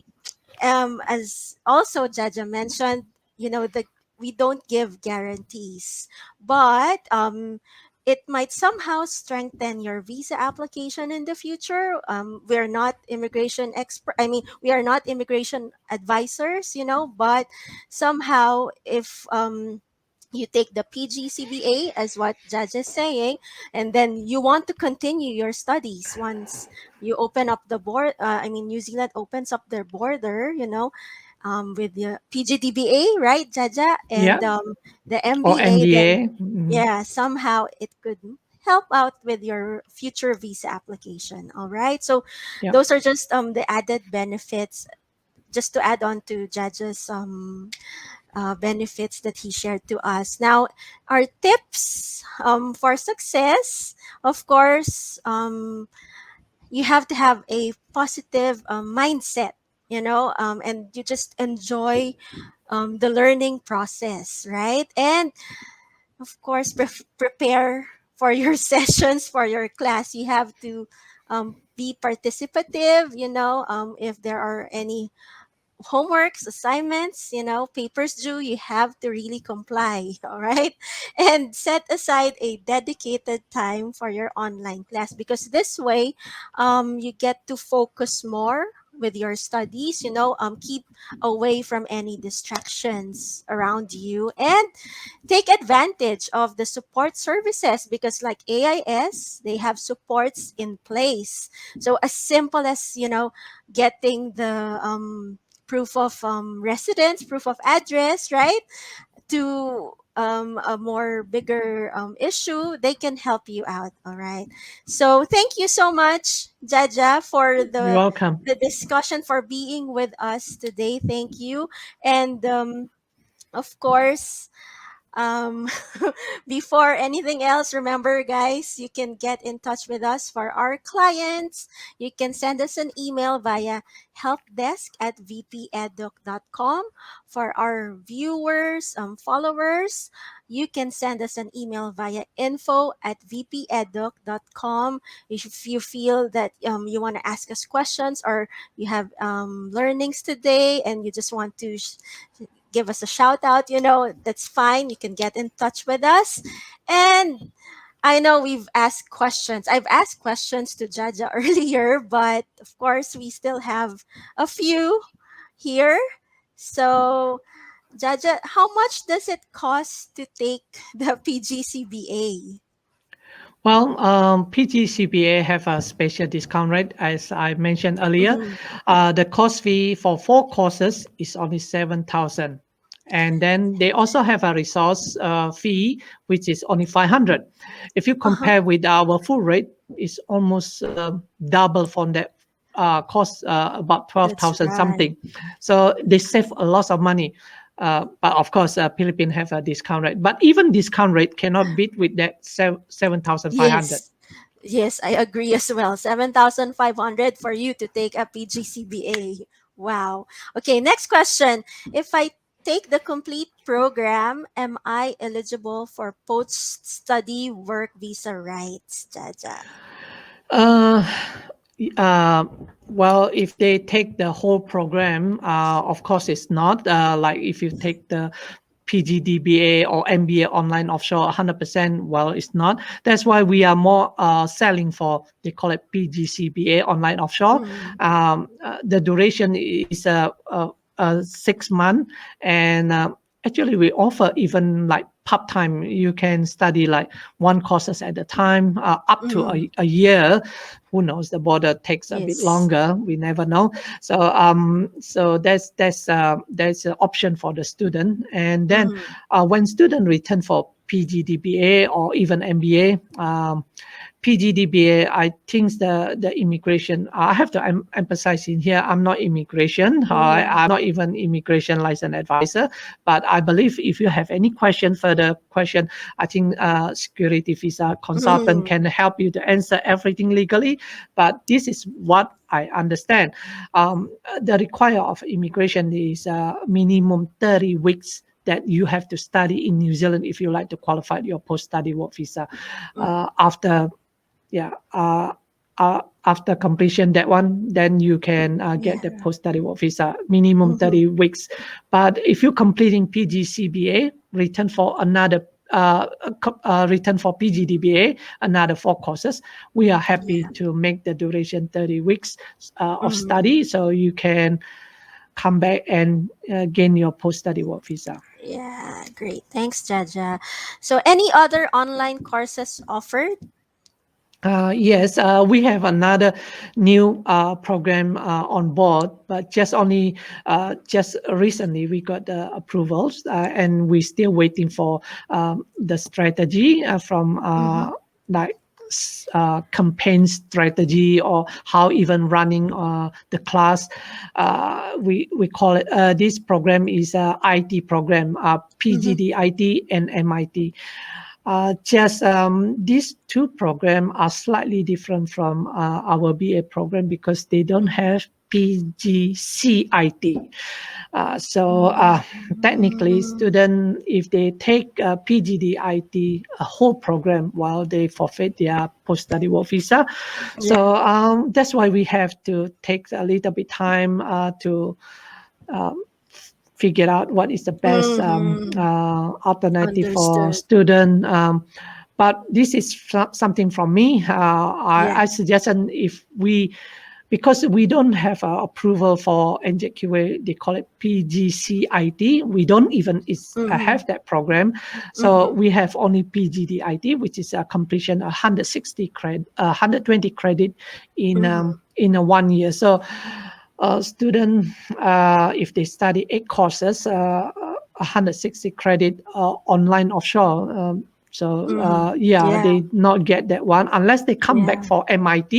as also Jaja mentioned, that we don't give guarantees, but it might somehow strengthen your visa application in the future. We're not immigration expert. I mean, we are not immigration advisors, but somehow if you take the PGCBA as what Judge is saying, and then you want to continue your studies once you open up the board. I mean, New Zealand opens up their border, with the PGDBA, right, Jaja,
Yeah.
and the
Or
MBA. Then,
MBA. Mhm.
yeah, somehow it could help out with your future visa application. All right, so
Yeah.
those are just the added benefits. Just to add on to Judge's benefits that he shared to us. Now, our tips for success, of course, you have to have a positive mindset, and you just enjoy the learning process, right? And of course, prepare for your sessions, for your class. You have to be participative, if there are any homeworks, assignments, papers due, you have to really comply, all right? And set aside a dedicated time for your online class, because this way you get to focus more with your studies. Keep away from any distractions around you, and take advantage of the support services, because like AIS, they have supports in place. So as simple as, getting the proof of residence, proof of address, right? To a more bigger issue, they can help you out. All right. So thank you so much, Jaja, for
You're welcome.
the discussion, for being with us today. Thank you. And of course, um, before anything else, remember, guys, you can get in touch with us for our clients. You can send us an email via helpdesk@vpeduc.com. For our viewers, followers, you can send us an email via info@vpeduc.com. If you feel that you want to ask us questions, or you have learnings today and you just want to give us a shout out, that's fine. You can get in touch with us. And I know we've asked questions. I've asked questions to Jaja earlier, but of course, we still have a few here. So, Jaja, how much does it cost to take the PGCBA?
Well, PGCBA have a special discount rate, as I mentioned earlier.
Mm-hmm.
The course fee for 4 courses is only 7,000, and then they also have a resource fee which is only 500. If you
Uh-huh.
compare with our full rate, it's almost double from that cost, about
That's
12,000
right.
something. So they save a lot of money. But of course, Philippines have a discount rate. But even discount rate cannot beat with that 7,500.
Yes. Yes, I agree as well. 7,500 for you to take a PGCBA. Wow. Okay, next question. If I take the complete program, am I eligible for post-study work visa rights, Jaja?
Uh, uh, well, if they take the whole program, of course, it's not. Like if you take the PGDBA or MBA online offshore 100%, well, it's not. That's why we are more selling for, they call it PGCBA online offshore.
Mm,
The duration is 6 months. And actually, we offer even like part time. You can study like one courses at a time, up to
mm,
a year. Who knows? The border takes a bit
yes.
longer. We never know. So there's an option for the student. And then
Mm,
when student return for PGDBA or even MBA, PGDBA, I think the immigration, I have to emphasize in here, I'm not immigration.
mm,
I'm not even immigration license advisor. But I believe if you have any question, further question, I think security visa consultant
mm,
can help you to answer everything legally. But this is what I understand. The require of immigration is minimum 30 weeks that you have to study in New Zealand if you like to qualify your post-study work visa.
mm.
After yeah after completion that one, then you can get the
Yeah.
post-study work visa minimum
Mm-hmm.
30 weeks. But if you're completing PGCBA, return for another return for PGDBA, another 4 courses, we are happy
Yeah.
to make the duration 30 weeks of
Mm-hmm.
study, so you can come back and gain your post-study work visa.
Yeah, great. Thanks, Jaja. So, any other online courses offered?
Yes, we have another new program on board, but just recently we got the approvals, and we're still waiting for the strategy from
Mm-hmm.
like campaign strategy, or how even running the class. We call it, this program is a IT program,
Mm-hmm.
PGD IT and MIT. Just these two programs are slightly different from our BA program because they don't have PGCIT. So technically,
Mm-hmm.
student, if they take PGDIT a whole program, while they forfeit their post-study work visa.
Yeah.
So that's why we have to take a little bit time to um, figure out what is the best
Mm-hmm.
alternative for
Understood.
student. But this is something from me.
Yeah.
I suggest, if we because we don't have approval for NZQA, they call it PGCIT. We don't even
Mm-hmm.
have that program. So
Mm-hmm.
we have only PGDIT, which is a completion 160 credit, 120 credit
Mm-hmm.
in a 1 year. So student, if they study 8 courses, 160 credit online offshore.
Mm-hmm.
Yeah,
Yeah.
they not get that one unless they come back
Yeah.
for MIT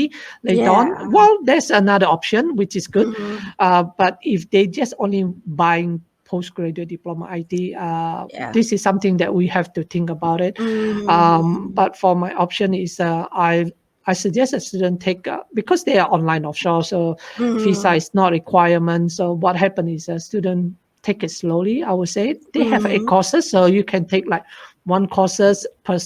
later on.
Yeah.
Well, there's another option which is good.
Mm-hmm.
But if they just only buying postgraduate diploma IT,
Yeah.
this is something that we have to think about it.
Mm-hmm.
But for my option is I suggest a student take because they are online offshore, so visa
Mm-hmm.
is not requirement. So what happens is a student take it slowly. I would say they have 8 courses, so you can take like one courses per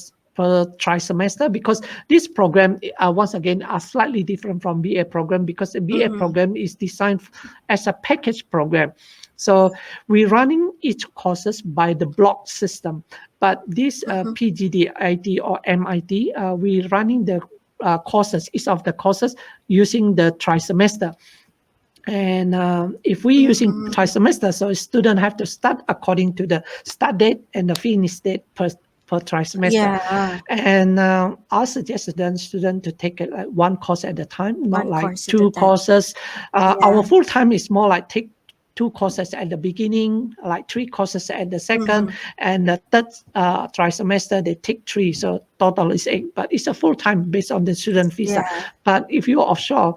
trimester because this program once again are slightly different from BA program because the BA
Mm-hmm.
program is designed as a package program. So we're running each courses by the block system, but this
Mm-hmm.
PGDIT or MIT, we're running the courses, each of the courses using the trimester. And if we're using
Mm-hmm.
trimester, so students have to start according to the start date and the finish date per trimester.
Yeah.
And I suggest student to take it like one course at a time, not
One
like
course at a
two
time.
courses. Our
Yeah.
full time is more like take 2 courses at the beginning, like 3 courses at the second,
Mm-hmm.
and the third trimester they take 3, so total is 8. But it's a full time based on the student visa.
Yeah.
But if you're offshore,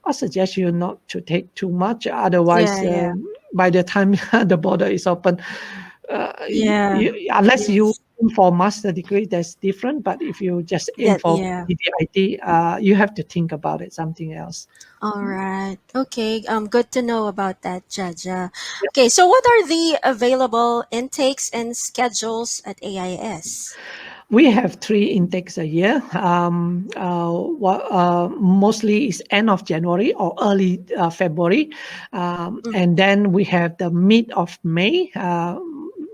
I suggest you not to take too much.
Yeah.
Otherwise,
Yeah.
by the time the border is open,
Yeah.
unless you
Yes.
aim for master degree, that's different. But if you just aim
That.
for
Yeah.
PGDIT, you have to think about it, something else.
All right. Okay. Good to know about that, Jaja. Okay. So, what are the available intakes and schedules at AIS?
We have 3 intakes a year. Mostly is end of January or early February, and then we have the mid of May.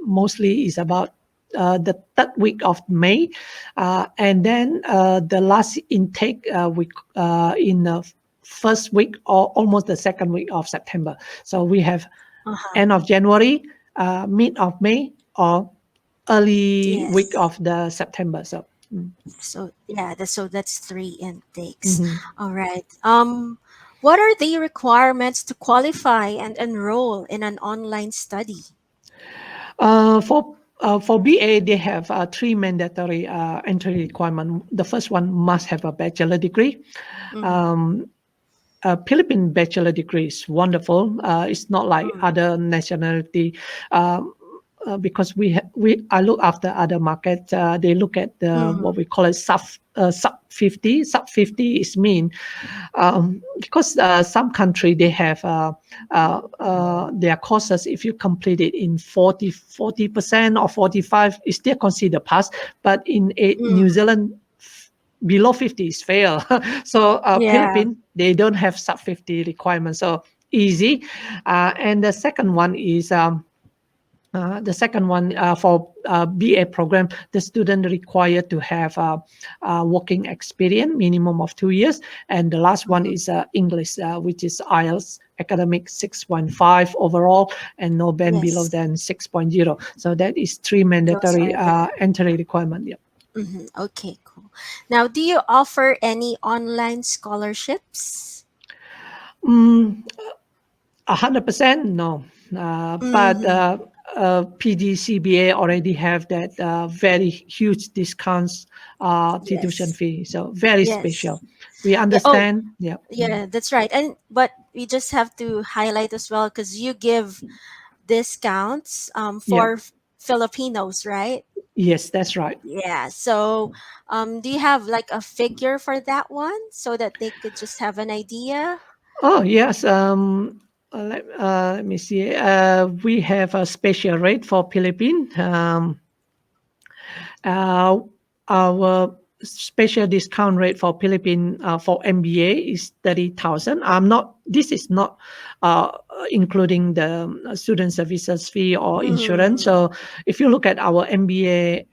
Mostly is about the third week of May, and then the last intake week in the first week or almost the second week of September. So we have
Uh-huh.
end of January, mid of May, or early week
Yes.
of the September. So,
So yeah, that's three intakes.
mhm.
All right. What are the requirements to qualify and enroll in an online study?
For BA, they have 3 mandatory entry requirement. The first one must have a bachelor degree.
Mm-hmm.
Um, a Philippine bachelor degree is wonderful. It's not like
Mm-hmm.
other nationality. Um, because I look after other markets. They look at the
Mm-hmm.
what we call it sub 50. Sub 50 is mean because some country they have their courses. If you complete it in 40% or 45, it's still considered pass. But in New
Mm-hmm.
Zealand, below 50 is fail. So
Yeah.
Philippines, they don't have sub 50 requirements. So easy. And the second one for BA program, the student required to have working experience, minimum of 2 years. And the last one
Mm-hmm.
is English, which is IELTS academic 6.5 overall and no band below
Yes.
than 6.0. So that is 3
Those
mandatory
are the.
entry requirement. Yeah.
Mm-hmm. Okay. Cool. Now, do you offer any online scholarships?
Mm, 100% no, but
Mm-hmm.
PGCBA already have that very huge discounts to tuition
Yes.
fee, so very
Yes.
special. We
Yeah. Oh,
understand. Yeah.
yeah. That's right. And but we just have to highlight as well because you give discounts
Yeah.
for Filipinos, right?
Yes, that's right.
Yeah. So, do you have like a figure for that one so that they could just have an idea?
Oh yes. Let me see. We have a special rate for Philippines. Uh, our special discount rate for Philippine for MBA is 30,000. I'm not. This is not uh, including the student services fee or insurance.
Mm-hmm.
So if you look at our MBA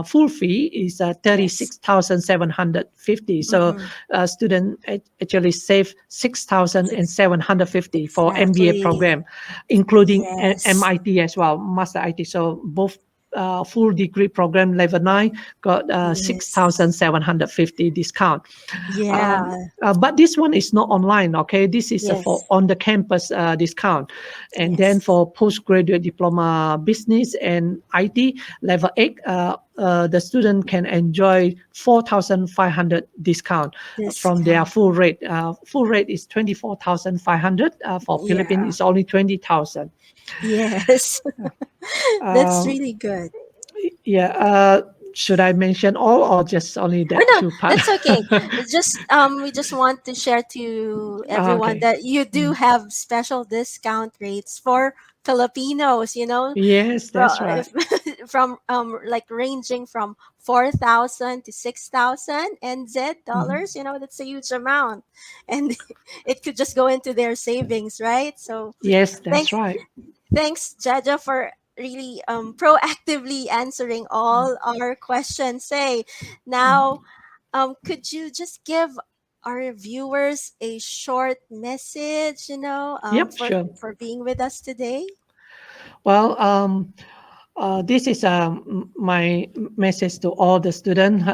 full fee is
Yes.
36,750. So
Mm-hmm.
student actually save 6,750 for MBA
Exactly.
program, including
Yes.
MIT as well, Master IT. So both full degree program level 9 got
Yes.
6,750 discount. Um,
Yeah.
but this one is not online, okay? This is for
Yes.
on the campus discount. And then
Yes.
for postgraduate diploma business and IT level 8, the student can enjoy 4,500 discount from their
Discount.
full rate. Full rate is 24,500. For Philippines,
Yeah.
it's only 20,000.
Yes. That's
Uh,
really good.
yeah. Should I mention all or just only
Oh
that
no,
two part?
that's okay. It's just we just want to share to everyone
Okay.
that you do
Mm.
have special discount rates for Filipinos,
Yes,
from
that's right.
from like ranging from 4,000 to 6,000 NZ
Mhm.
dollars, that's a huge amount. And it could just go into their savings, right? So
Yes, that's
thanks
right.
thanks Jaja for really proactively answering all our questions. Say now, could you just give our viewers a short message,
Yep,
for
sure.
being with us today?
Well, this is my message to all the students.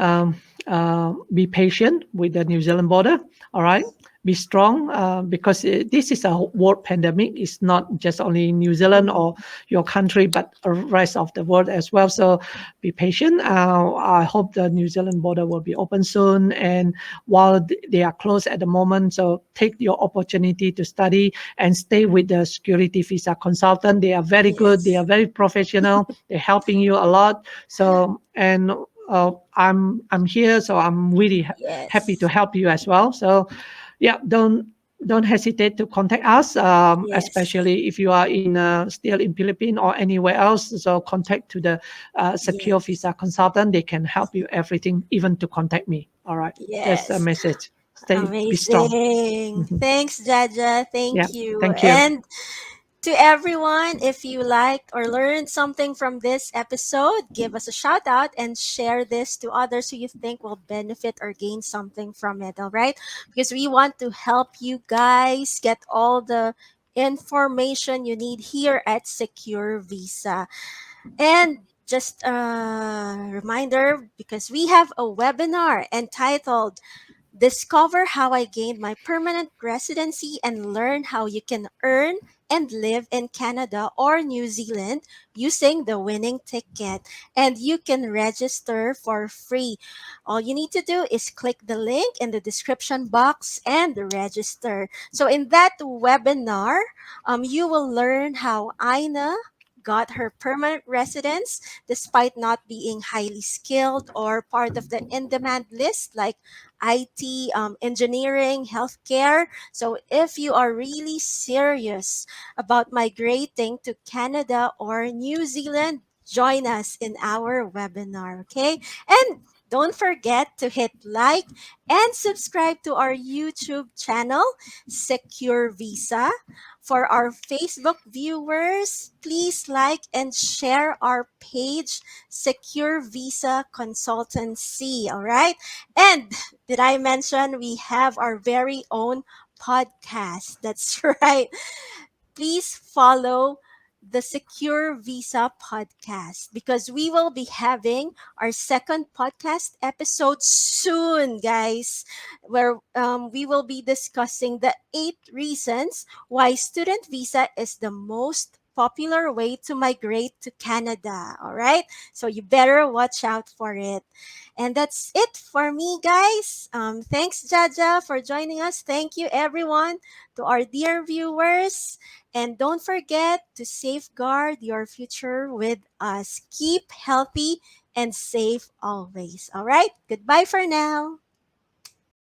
Be patient with the New Zealand border. All right. Be strong because this is a world pandemic. It's not just only New Zealand or
Mm,
your country, but the rest of the world as well. So be patient. I hope the New Zealand border will be open soon. And while they are closed at the moment, so take your opportunity to study and stay with the security visa consultant. They are very good. They are
yes.
very professional. They're helping you a lot. So and I'm here, so I'm really happy to
Yes.
help you as well. So yeah, don't hesitate to contact us,
Yes.
especially if you are in still in Philippines or anywhere else. So contact to the secure
Yes.
visa consultant. They can help you everything, even to contact me. All right, that's a
Yes.
message. Be strong.
Amazing.
Mhm.
Thanks, Jaja.
Yeah,
Thank you.
thank you.
And to everyone, if you liked or learned something from this episode, give us a shout out and share this to others who you think will benefit or gain something from it, all right? Because we want to help you guys get all the information you need here at Secure Visa. And just a reminder, because we have a webinar entitled Discover how I gained my permanent residency and learn how you can earn and live in Canada or New Zealand using the winning ticket. And you can register for free. All you need to do is click the link in the description box and register. So, in that webinar, you will learn how Ina got her permanent residence despite not being highly skilled or part of the in demand list like IT, engineering, healthcare. So, if you are really serious about migrating to Canada or New Zealand, join us in our webinar, okay? And don't forget to hit like and subscribe to our YouTube channel, Secure Visa. For our Facebook viewers, please like and share our page, Secure Visa Consultancy. All right. And did I mention we have our very own podcast? That's right. Please follow the Secure Visa podcast because we will be having our second podcast episode soon, guys, where we will be discussing the 8 reasons why student visa is the most popular way to migrate to Canada. All right. So you better watch out for it. And that's it for me, guys. Thanks, Jaja, for joining us. Thank you, everyone, to our dear viewers. And don't forget to safeguard your future with us. Keep healthy and safe always. All right. Goodbye for now.